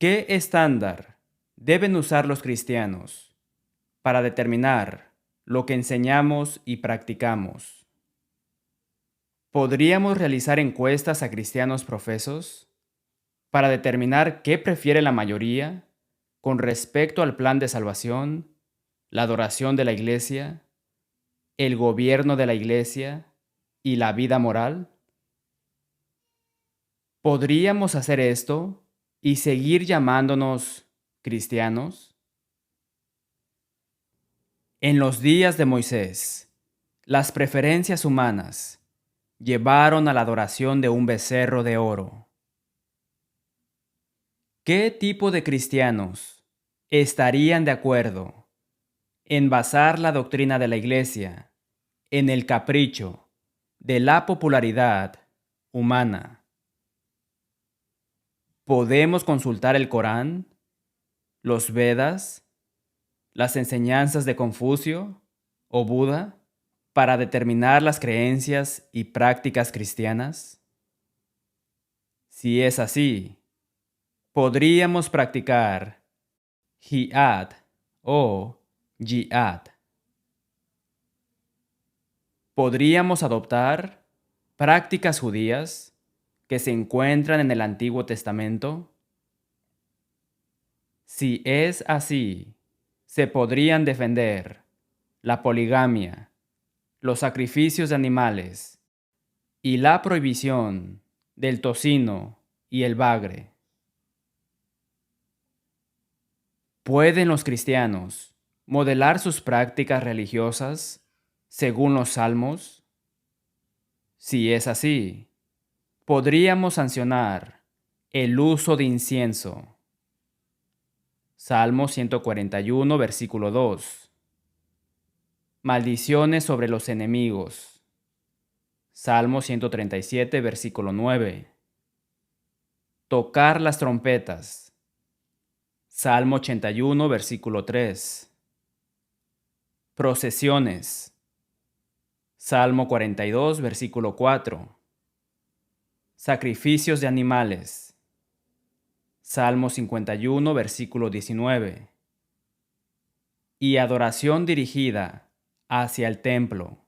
¿Qué estándar deben usar los cristianos para determinar lo que enseñamos y practicamos? ¿Podríamos realizar encuestas a cristianos profesos para determinar qué prefiere la mayoría con respecto al plan de salvación, la adoración de la iglesia, el gobierno de la iglesia y la vida moral? ¿Podríamos hacer esto y seguir llamándonos cristianos? En los días de Moisés, las preferencias humanas llevaron a la adoración de un becerro de oro. ¿Qué tipo de cristianos estarían de acuerdo en basar la doctrina de la Iglesia en el capricho de la popularidad humana? ¿Podemos consultar el Corán, los Vedas, las enseñanzas de Confucio o Buda para determinar las creencias y prácticas cristianas? Si es así, podríamos practicar jihad o jihad. ¿Podríamos adoptar prácticas judías que se encuentran en el Antiguo Testamento? Si es así, se podrían defender la poligamia, los sacrificios de animales y la prohibición del tocino y el bagre. ¿Pueden los cristianos modelar sus prácticas religiosas según los salmos? Si es así, podríamos sancionar el uso de incienso. Salmo 141, versículo 2. Maldiciones sobre los enemigos. Salmo 137, versículo 9. Tocar las trompetas. Salmo 81, versículo 3. Procesiones. Salmo 42, versículo 4. Sacrificios de animales. Salmo 51, versículo 19. Y adoración dirigida hacia el templo.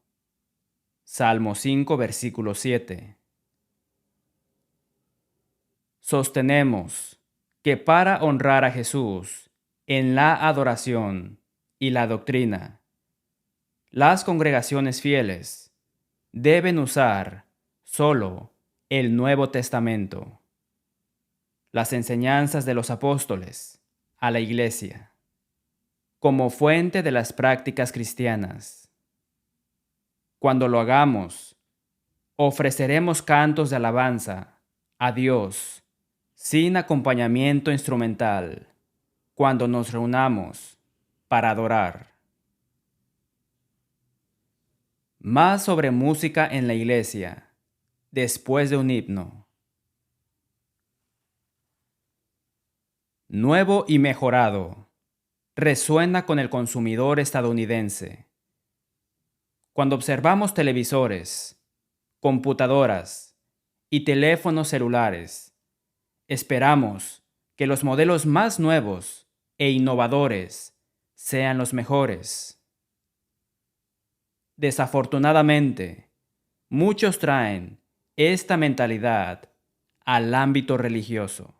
Salmo 5, versículo 7. Sostenemos que para honrar a Jesús en la adoración y la doctrina, las congregaciones fieles deben usar solo el Nuevo Testamento, las enseñanzas de los apóstoles a la Iglesia, como fuente de las prácticas cristianas. Cuando lo hagamos, ofreceremos cantos de alabanza a Dios sin acompañamiento instrumental cuando nos reunamos para adorar. Más sobre música en la iglesia después de un himno. Nuevo y mejorado. Resuena con el consumidor estadounidense. Cuando observamos televisores, computadoras y teléfonos celulares, esperamos que los modelos más nuevos e innovadores sean los mejores. Desafortunadamente, muchos traen esta mentalidad al ámbito religioso.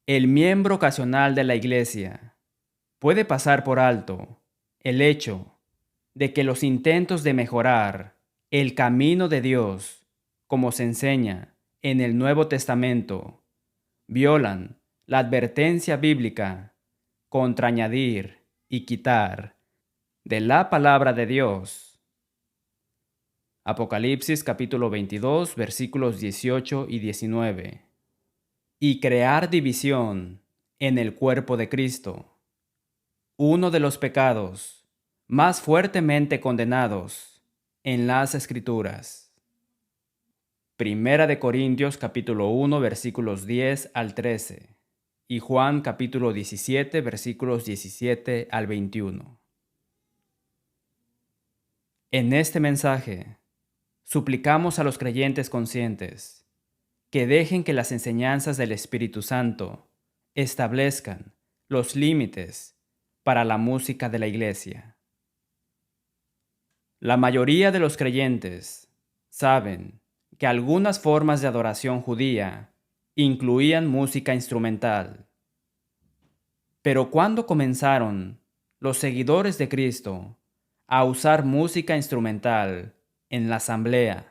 El miembro ocasional de la iglesia puede pasar por alto el hecho de que los intentos de mejorar el camino de Dios, como se enseña en el Nuevo Testamento, violan la advertencia bíblica contra añadir y quitar de la palabra de Dios. Apocalipsis capítulo 22, versículos 18 y 19. Y crear división en el cuerpo de Cristo, uno de los pecados más fuertemente condenados en las Escrituras. Primera de Corintios capítulo 1 versículos 10 al 13 y Juan capítulo 17 versículos 17 al 21. En este mensaje, suplicamos a los creyentes conscientes que dejen que las enseñanzas del Espíritu Santo establezcan los límites para la música de la Iglesia. La mayoría de los creyentes saben que algunas formas de adoración judía incluían música instrumental. Pero ¿cuándo comenzaron los seguidores de Cristo a usar música instrumental en la asamblea?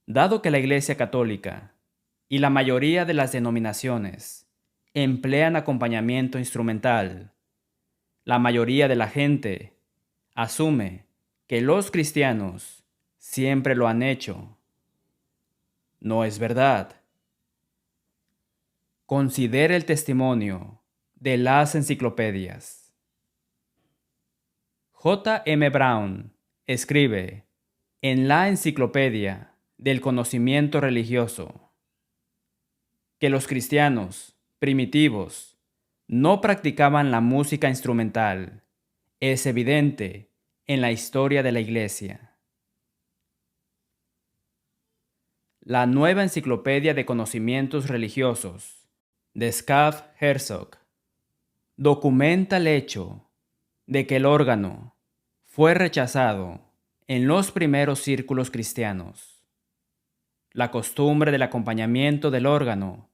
Dado que la Iglesia Católica y la mayoría de las denominaciones emplean acompañamiento instrumental, la mayoría de la gente asume que los cristianos siempre lo han hecho. No es verdad. Considere el testimonio de las enciclopedias. J. M. Brown escribe en la Enciclopedia del Conocimiento Religioso que los cristianos primitivos no practicaban la música instrumental. Es evidente en la historia de la Iglesia. La Nueva Enciclopedia de Conocimientos Religiosos de Skaff Herzog documenta el hecho de que el órgano fue rechazado en los primeros círculos cristianos. La costumbre del acompañamiento del órgano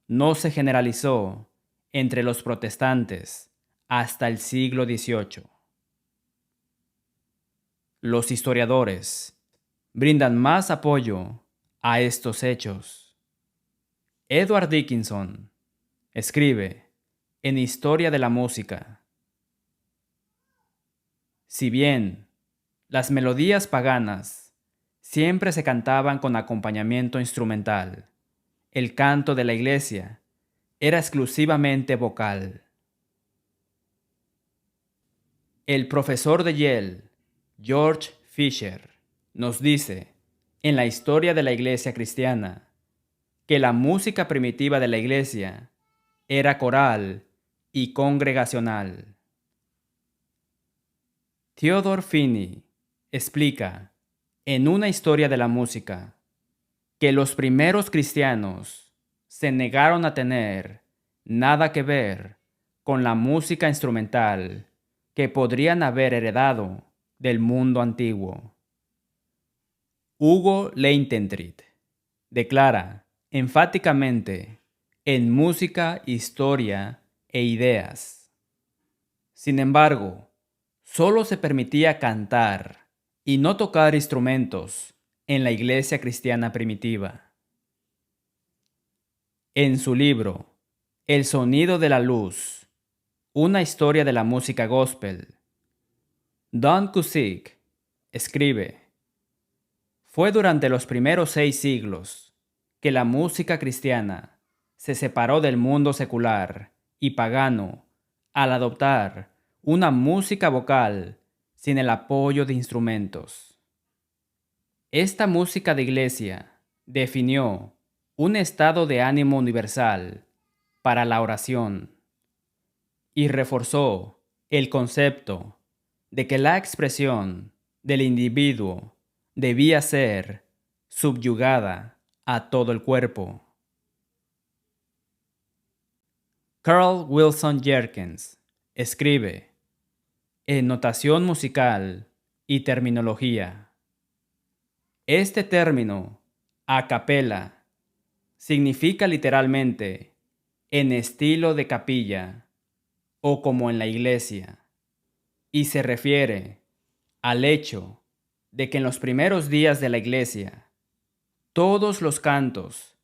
no se generalizó entre los protestantes hasta el siglo XVIII. Los historiadores brindan más apoyo a estos hechos. Edward Dickinson escribe en Historia de la Música: si bien las melodías paganas siempre se cantaban con acompañamiento instrumental, el canto de la Iglesia era exclusivamente vocal. El profesor de Yale, George Fisher, nos dice en la Historia de la Iglesia Cristiana que la música primitiva de la Iglesia era coral y congregacional. Theodore Finney explica en una historia de la música que los primeros cristianos se negaron a tener nada que ver con la música instrumental que podrían haber heredado del mundo antiguo. Hugo Leichtendried declara enfáticamente en Música, Historia e Ideas. Sin embargo, solo se permitía cantar y no tocar instrumentos en la iglesia cristiana primitiva. En su libro El sonido de la luz, una historia de la música gospel, Don Cusick escribe: fue durante los primeros 6 siglos que la música cristiana se separó del mundo secular y pagano al adoptar una música vocal sin el apoyo de instrumentos. Esta música de iglesia definió un estado de ánimo universal para la oración y reforzó el concepto de que la expresión del individuo debía ser subyugada a todo el cuerpo. Carl Wilson Jerkins escribe en Notación musical y terminología: este término, a capella, significa literalmente en estilo de capilla o como en la iglesia, y se refiere al hecho de que en los primeros días de la iglesia todos los cantos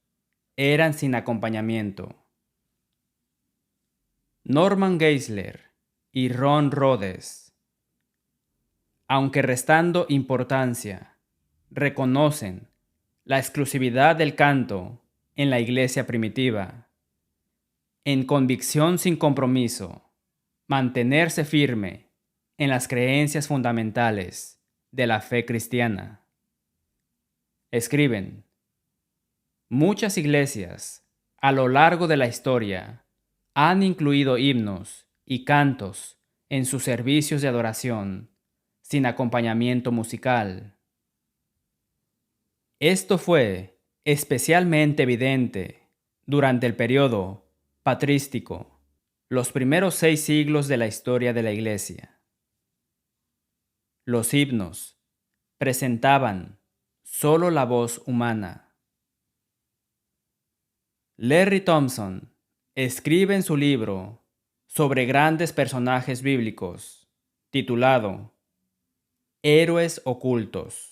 eran sin acompañamiento. Norman Geisler y Ron Rhodes, aunque restando importancia, reconocen la exclusividad del canto en la iglesia primitiva. En convicción sin compromiso, mantenerse firme en las creencias fundamentales de la fe cristiana. Escriben: muchas iglesias a lo largo de la historia han incluido himnos y cantos en sus servicios de adoración sin acompañamiento musical. Esto fue especialmente evidente durante el periodo patrístico, los primeros 6 siglos de la historia de la Iglesia. Los himnos presentaban solo la voz humana. Larry Thompson escribe en su libro sobre grandes personajes bíblicos, titulado Héroes ocultos.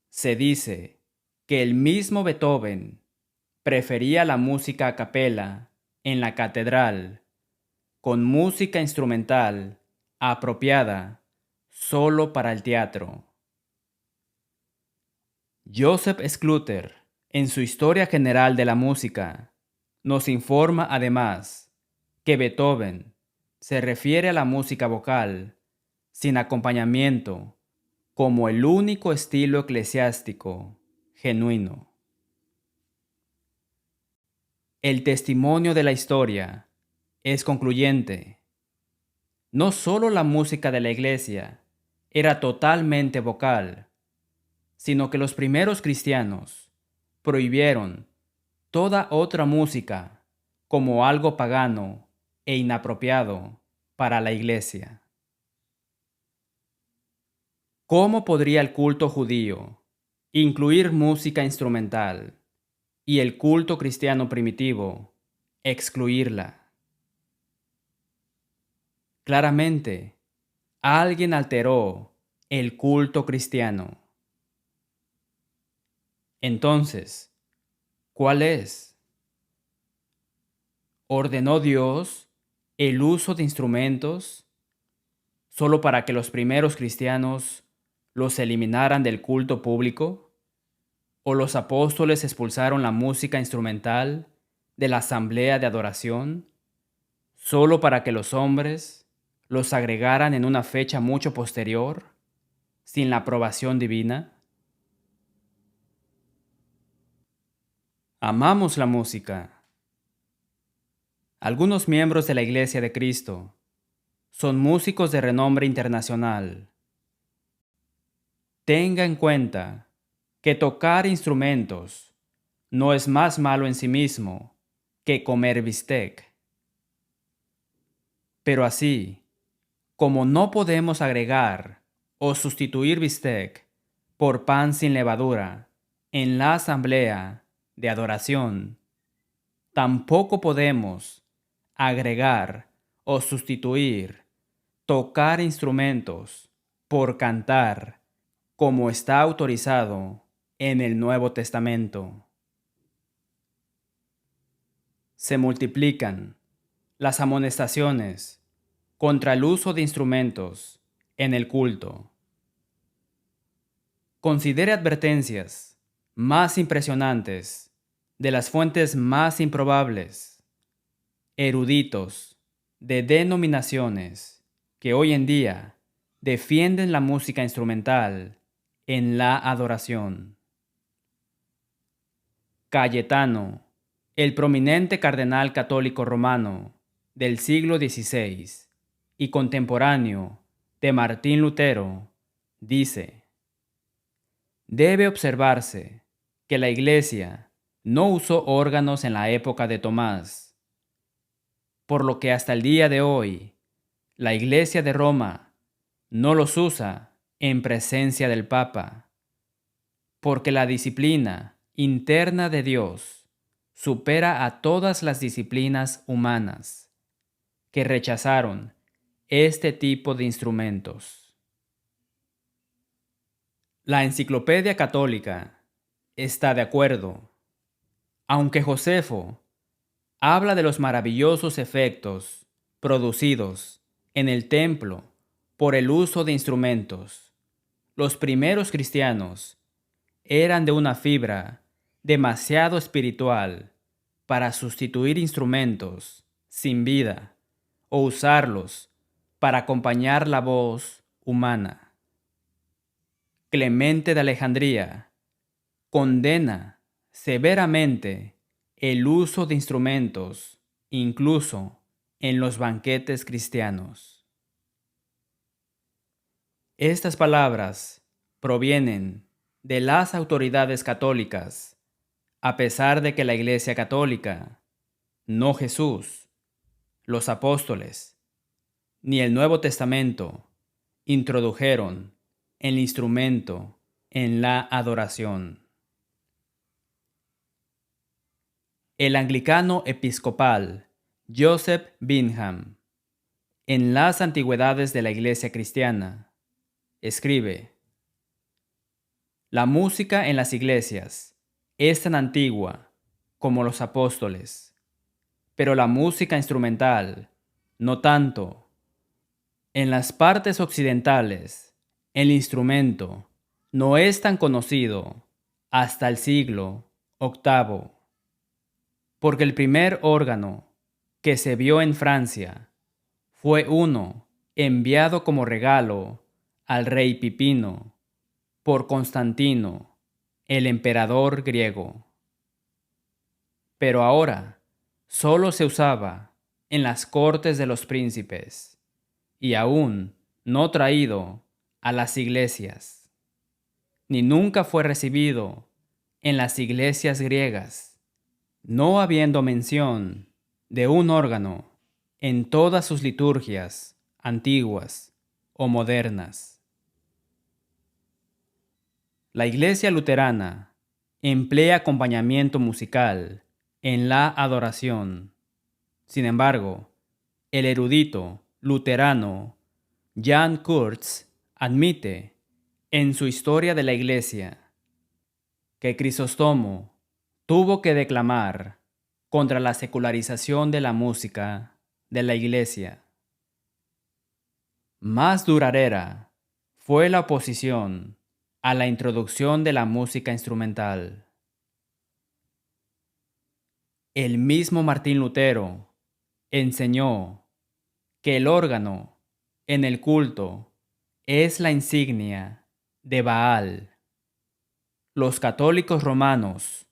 Se dice que el mismo Beethoven prefería la música a capela en la catedral, con música instrumental apropiada solo para el teatro. Joseph Scluter, en su Historia General de la Música, nos informa además que Beethoven se refiere a la música vocal sin acompañamiento como el único estilo eclesiástico genuino. El testimonio de la historia es concluyente. No solo la música de la iglesia era totalmente vocal, sino que los primeros cristianos prohibieron toda otra música como algo pagano e inapropiado para la iglesia. ¿Cómo podría el culto judío incluir música instrumental y el culto cristiano primitivo excluirla? Claramente, alguien alteró el culto cristiano. Entonces, ¿cuál es? ¿Ordenó Dios el uso de instrumentos solo para que los primeros cristianos los eliminaran del culto público? ¿O los apóstoles expulsaron la música instrumental de la asamblea de adoración solo para que los hombres los agregaran en una fecha mucho posterior, sin la aprobación divina? Amamos la música. Algunos miembros de la Iglesia de Cristo son músicos de renombre internacional. Tenga en cuenta que tocar instrumentos no es más malo en sí mismo que comer bistec. Pero así, como no podemos agregar o sustituir bistec por pan sin levadura en la asamblea de adoración, tampoco podemos agregar o sustituir tocar instrumentos por cantar como está autorizado en el Nuevo Testamento. Se multiplican las amonestaciones contra el uso de instrumentos en el culto. Considere advertencias más impresionantes de las fuentes más improbables, eruditos de denominaciones que hoy en día defienden la música instrumental en la adoración. Cayetano, el prominente cardenal católico romano del siglo XVI y contemporáneo de Martín Lutero, dice: debe observarse que la Iglesia no usó órganos en la época de Tomás, por lo que hasta el día de hoy la Iglesia de Roma no los usa en presencia del Papa, porque la disciplina interna de Dios supera a todas las disciplinas humanas que rechazaron este tipo de instrumentos. La Enciclopedia Católica está de acuerdo, aunque Josefo habla de los maravillosos efectos producidos en el templo por el uso de instrumentos. Los primeros cristianos eran de una fibra demasiado espiritual para sustituir instrumentos sin vida o usarlos para acompañar la voz humana. Clemente de Alejandría condena severamente el uso de instrumentos, incluso en los banquetes cristianos. Estas palabras provienen de las autoridades católicas, a pesar de que la Iglesia Católica, no Jesús, los apóstoles, ni el Nuevo Testamento introdujeron el instrumento en la adoración. El anglicano episcopal Joseph Bingham, en las Antigüedades de la Iglesia Cristiana, escribe: la música en las iglesias es tan antigua como los apóstoles, pero la música instrumental no tanto. En las partes occidentales, el instrumento no es tan conocido hasta el siglo VIII, porque el primer órgano que se vio en Francia fue uno enviado como regalo al rey Pipino por Constantino, el emperador griego. Pero ahora solo se usaba en las cortes de los príncipes y aún no traído a las iglesias, ni nunca fue recibido en las iglesias griegas, no habiendo mención de un órgano en todas sus liturgias antiguas o modernas. La Iglesia luterana emplea acompañamiento musical en la adoración. Sin embargo, el erudito luterano Jan Kurtz admite en su Historia de la Iglesia que Crisóstomo tuvo que declamar contra la secularización de la música de la Iglesia. Más duradera fue la oposición a la introducción de la música instrumental. El mismo Martín Lutero enseñó que el órgano en el culto es la insignia de Baal. Los católicos romanos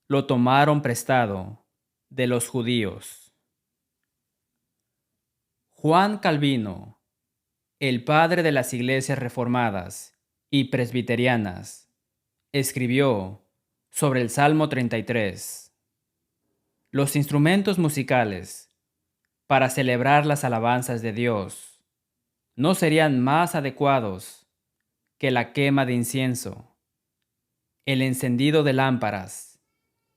lo tomaron prestado de los judíos. Juan Calvino, el padre de las iglesias reformadas y presbiterianas, escribió sobre el Salmo 33. Los instrumentos musicales para celebrar las alabanzas de Dios no serían más adecuados que la quema de incienso, el encendido de lámparas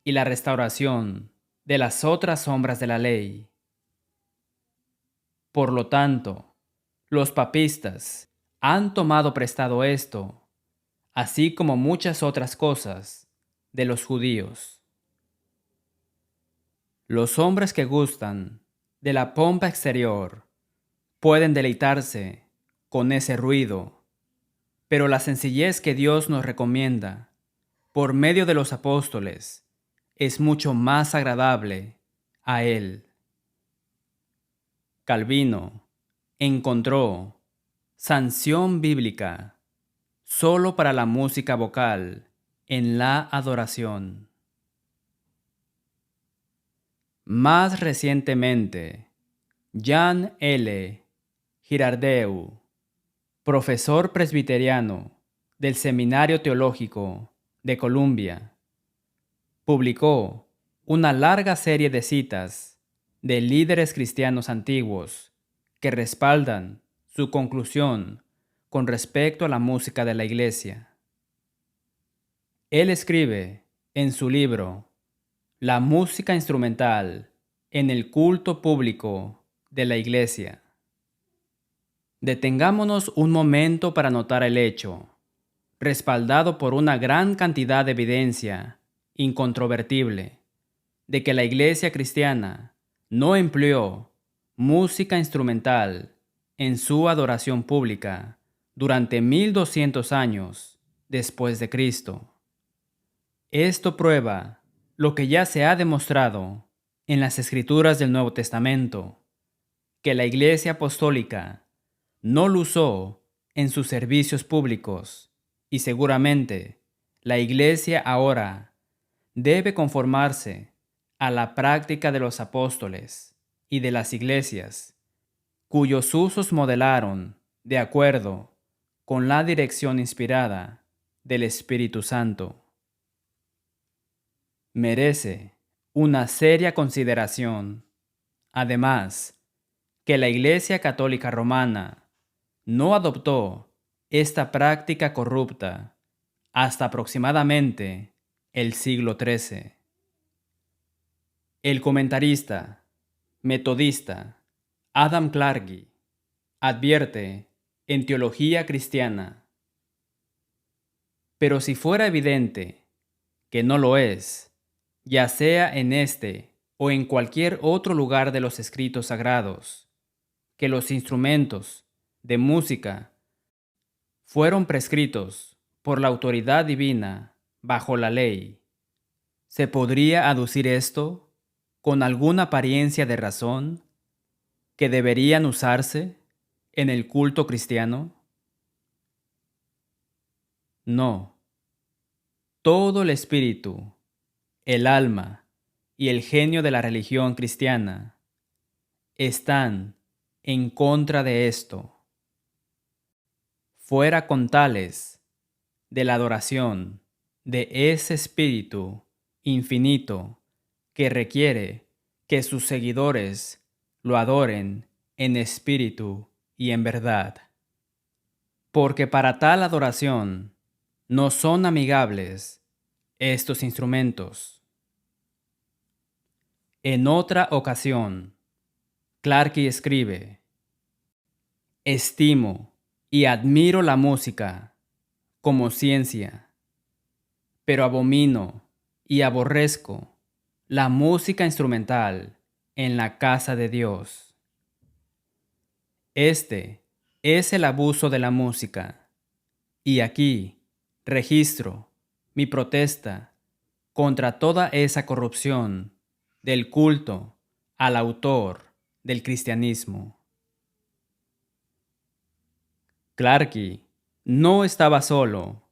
y la restauración de las otras sombras de la ley. Por lo tanto, los papistas han tomado prestado esto, así como muchas otras cosas, de los judíos. Los hombres que gustan de la pompa exterior pueden deleitarse con ese ruido, pero la sencillez que Dios nos recomienda por medio de los apóstoles es mucho más agradable a Él. Calvino encontró sanción bíblica solo para la música vocal en la adoración. Más recientemente, Jan L. Girardeu, profesor presbiteriano del Seminario Teológico de Columbia, publicó una larga serie de citas de líderes cristianos antiguos que respaldan su conclusión con respecto a la música de la Iglesia. Él escribe en su libro La música instrumental en el culto público de la Iglesia. Detengámonos un momento para notar el hecho, respaldado por una gran cantidad de evidencia incontrovertible, de que la Iglesia cristiana no empleó música instrumental en su adoración pública durante 1200 años después de Cristo. Esto prueba lo que ya se ha demostrado en las Escrituras del Nuevo Testamento, que la Iglesia Apostólica no lo usó en sus servicios públicos, y seguramente la Iglesia ahora debe conformarse a la práctica de los apóstoles y de las iglesias, cuyos usos modelaron de acuerdo con la dirección inspirada del Espíritu Santo. Merece una seria consideración, además, que la Iglesia Católica Romana no adoptó esta práctica corrupta hasta aproximadamente el siglo XIII. El comentarista metodista Adam Clarke advierte en Teología Cristiana: pero si fuera evidente que no lo es, ya sea en este o en cualquier otro lugar de los escritos sagrados, que los instrumentos de música fueron prescritos por la autoridad divina bajo la ley, ¿se podría aducir esto con alguna apariencia de razón que deberían usarse en el culto cristiano? No. Todo el espíritu, el alma y el genio de la religión cristiana están en contra de esto. Fuera con tales de la adoración de ese espíritu infinito que requiere que sus seguidores lo adoren en espíritu y en verdad. Porque para tal adoración no son amigables estos instrumentos. En otra ocasión, Clarke escribe: estimo y admiro la música como ciencia, pero abomino y aborrezco la música instrumental en la casa de Dios. Este es el abuso de la música, y aquí registro mi protesta contra toda esa corrupción del culto al autor del cristianismo. Clarke no estaba solo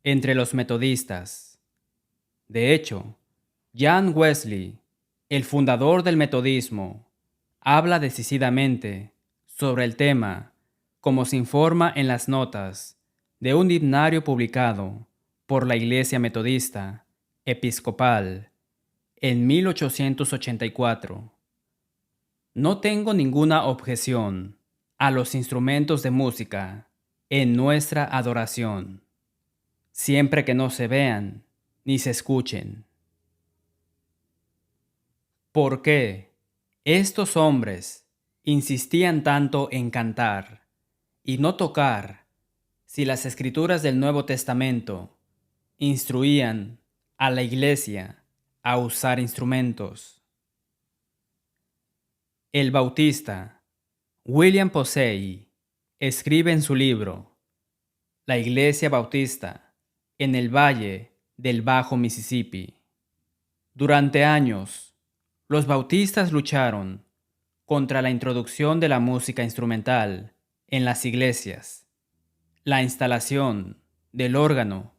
entre los metodistas. De hecho, John Wesley, el fundador del metodismo, habla decididamente sobre el tema, como se informa en las notas de un himnario publicado por la Iglesia Metodista Episcopal en 1884. No tengo ninguna objeción a los instrumentos de música en nuestra adoración, siempre que no se vean ni se escuchen. ¿Por qué estos hombres insistían tanto en cantar y no tocar si las escrituras del Nuevo Testamento instruían a la Iglesia a usar instrumentos? El bautista William Posey escribe en su libro La Iglesia Bautista en el Valle del Bajo Mississippi: durante años, los bautistas lucharon contra la introducción de la música instrumental en las iglesias. La instalación del órgano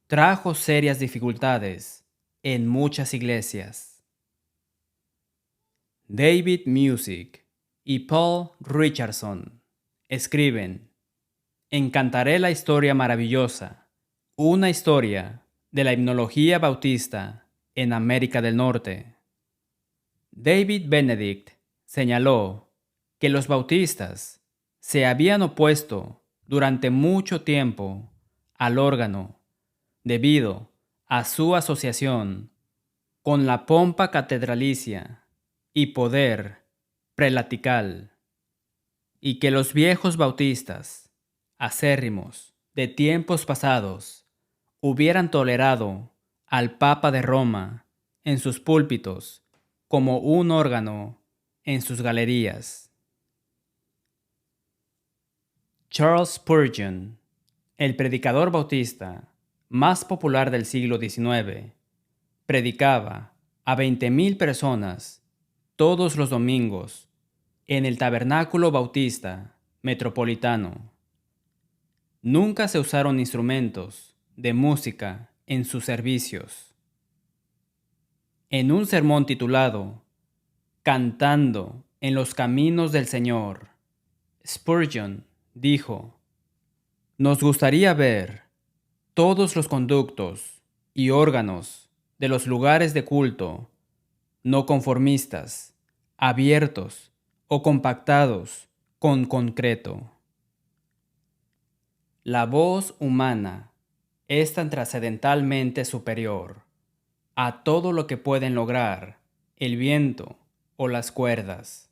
trajo serias dificultades en muchas iglesias. David Musick y Paul Richardson escriben: encantaré la historia maravillosa, una historia de la himnología bautista en América del Norte. David Benedict señaló que los bautistas se habían opuesto durante mucho tiempo al órgano debido a su asociación con la pompa catedralicia y poder prelatical, y que los viejos bautistas, acérrimos de tiempos pasados, hubieran tolerado al Papa de Roma en sus púlpitos como un órgano en sus galerías. Charles Spurgeon, el predicador bautista más popular del siglo XIX, predicaba a 20,000 personas todos los domingos en el Tabernáculo Bautista Metropolitano. Nunca se usaron instrumentos de música en sus servicios. En un sermón titulado Cantando en los caminos del Señor, Spurgeon dijo: nos gustaría ver todos los conductos y órganos de los lugares de culto, no conformistas, abiertos o compactados con concreto. La voz humana es tan trascendentalmente superior a todo lo que pueden lograr el viento o las cuerdas,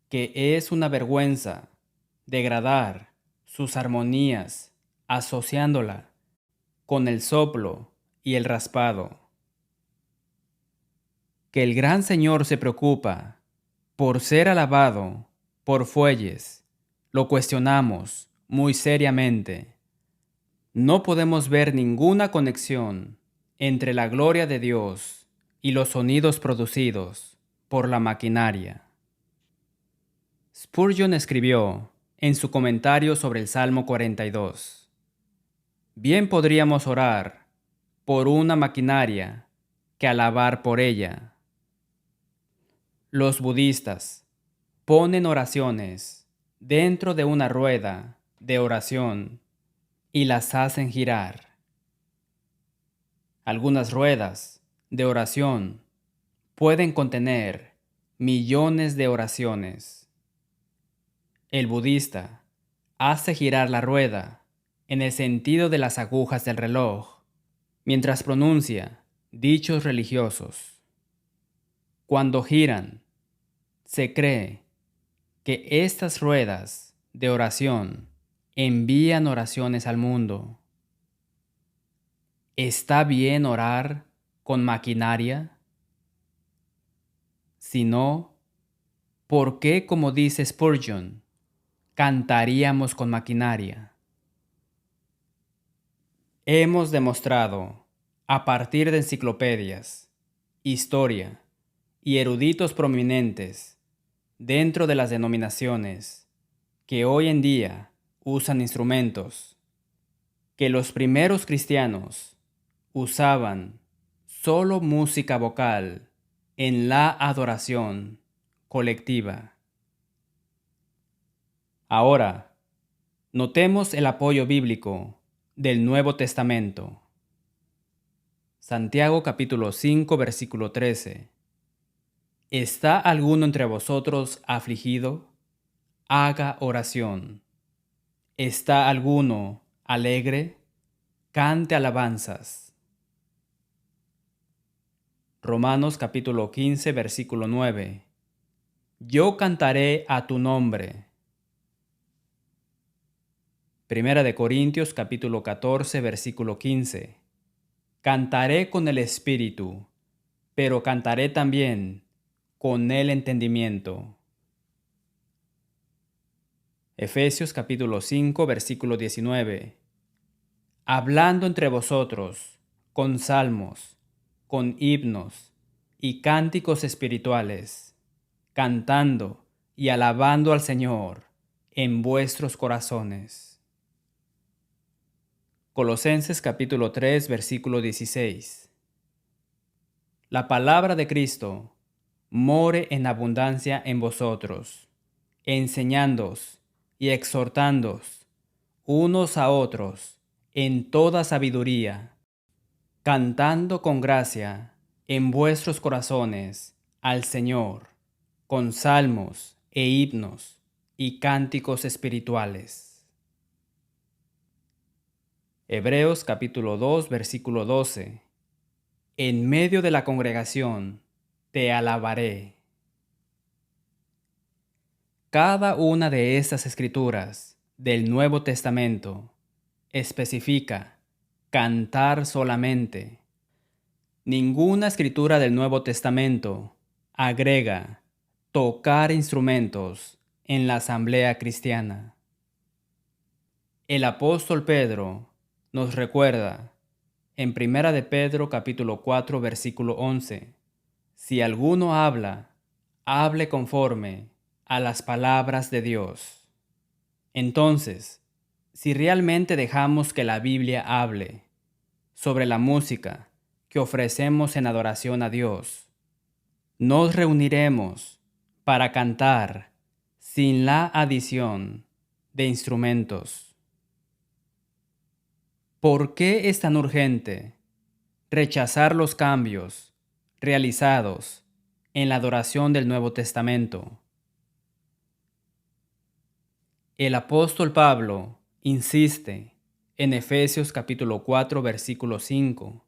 que es una vergüenza degradar sus armonías asociándola con el soplo y el raspado. Que el gran Señor se preocupa por ser alabado por fuelles, lo cuestionamos muy seriamente. No podemos ver ninguna conexión entre la gloria de Dios y los sonidos producidos por la maquinaria. Spurgeon escribió en su comentario sobre el Salmo 42: bien podríamos orar por una maquinaria que alabar por ella. Los budistas ponen oraciones dentro de una rueda de oración y las hacen girar. Algunas ruedas de oración pueden contener millones de oraciones. El budista hace girar la rueda en el sentido de las agujas del reloj mientras pronuncia dichos religiosos. Cuando giran, se cree que estas ruedas de oración envían oraciones al mundo. ¿Está bien orar con maquinaria? Si no, ¿por qué, como dice Spurgeon, cantaríamos con maquinaria? Hemos demostrado, a partir de enciclopedias, historia y eruditos prominentes dentro de las denominaciones que hoy en día usan instrumentos, que los primeros cristianos usaban solo música vocal en la adoración colectiva. Ahora, notemos el apoyo bíblico del Nuevo Testamento. Santiago capítulo 5 versículo 13. ¿Está alguno entre vosotros afligido? Haga oración. ¿Está alguno alegre? Cante alabanzas. Romanos capítulo 15 versículo 9. Yo cantaré a tu nombre. Primera de Corintios capítulo 14 versículo 15. Cantaré con el espíritu, pero cantaré también con el entendimiento. Efesios capítulo 5 versículo 19. Hablando entre vosotros con salmos, con himnos y cánticos espirituales, cantando y alabando al Señor en vuestros corazones. Colosenses capítulo 3 versículo 16. La palabra de Cristo more en abundancia en vosotros, enseñándoos y exhortándoos unos a otros en toda sabiduría, cantando con gracia en vuestros corazones al Señor, con salmos e himnos y cánticos espirituales. Hebreos capítulo 2 versículo 12. En medio de la congregación te alabaré. Cada una de estas escrituras del Nuevo Testamento especifica cantar solamente. Ninguna escritura del Nuevo Testamento agrega tocar instrumentos en la asamblea cristiana. El apóstol Pedro nos recuerda en 1 de Pedro capítulo 4 versículo 11: si alguno habla, hable conforme a las palabras de Dios. Entonces, si realmente dejamos que la Biblia hable sobre la música que ofrecemos en adoración a Dios, nos reuniremos para cantar sin la adición de instrumentos. ¿Por qué es tan urgente rechazar los cambios realizados en la adoración del Nuevo Testamento? El apóstol Pablo insiste en Efesios capítulo 4, versículo 5,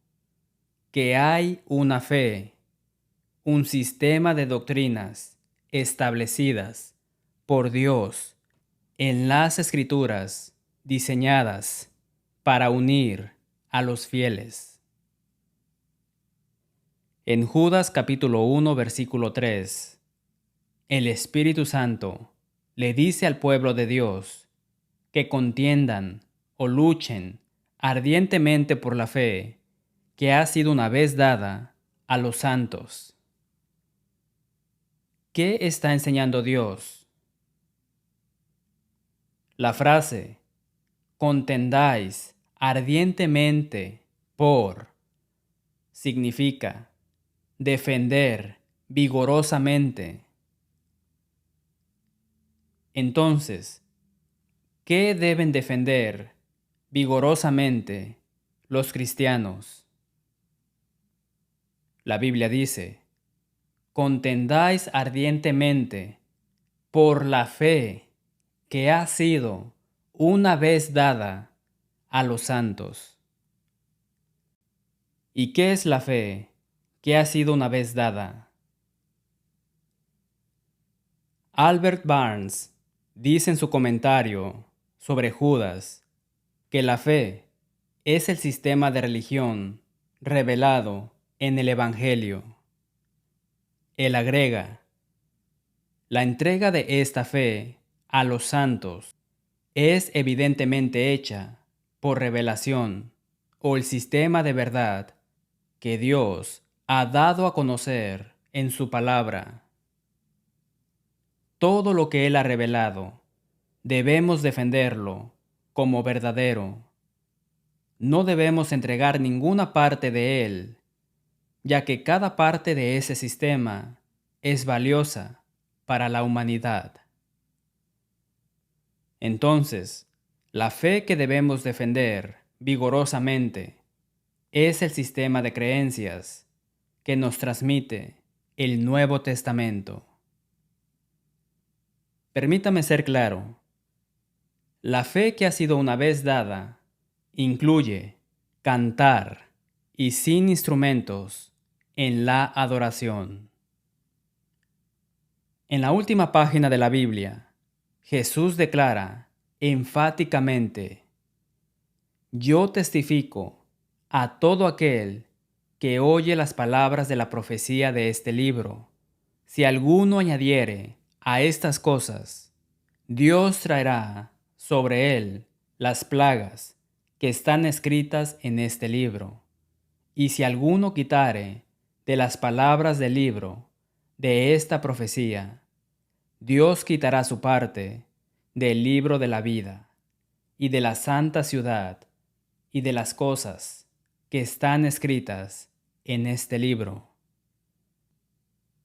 que hay una fe, un sistema de doctrinas establecidas por Dios en las Escrituras diseñadas para unir a los fieles. En Judas capítulo 1, versículo 3, el Espíritu Santo le dice al pueblo de Dios que contiendan o luchen ardientemente por la fe que ha sido una vez dada a los santos. ¿Qué está enseñando Dios? La frase contendáis ardientemente por significa defender vigorosamente. Entonces, ¿qué deben defender vigorosamente los cristianos? La Biblia dice, contendáis ardientemente por la fe que ha sido una vez dada a los santos. ¿Y qué es la fe que ha sido una vez dada? Albert Barnes dice en su comentario sobre Judas que la fe es el sistema de religión revelado en el Evangelio. Él agrega, la entrega de esta fe a los santos es evidentemente hecha por revelación o el sistema de verdad que Dios ha dado a conocer en su palabra. Todo lo que Él ha revelado, debemos defenderlo como verdadero. No debemos entregar ninguna parte de Él, ya que cada parte de ese sistema es valiosa para la humanidad. Entonces, la fe que debemos defender vigorosamente es el sistema de creencias que nos transmite el Nuevo Testamento. Permítame ser claro. La fe que ha sido una vez dada incluye cantar y sin instrumentos en la adoración. En la última página de la Biblia, Jesús declara enfáticamente, yo testifico a todo aquel que oye las palabras de la profecía de este libro. Si alguno añadiere a estas cosas, Dios traerá sobre él las plagas que están escritas en este libro. Y si alguno quitare de las palabras del libro de esta profecía, Dios quitará su parte del libro de la vida y de la santa ciudad y de las cosas que están escritas en este libro.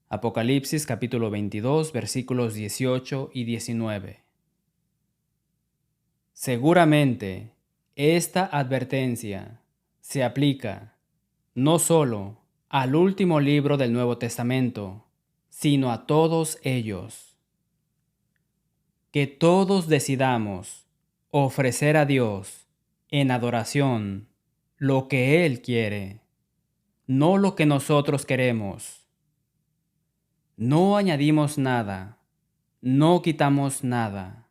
Apocalipsis capítulo 22 versículos 18 y 19. Seguramente esta advertencia se aplica no solo al último libro del Nuevo Testamento, sino a todos ellos. Que todos decidamos ofrecer a Dios en adoración lo que Él quiere, no lo que nosotros queremos. No añadimos nada, no quitamos nada.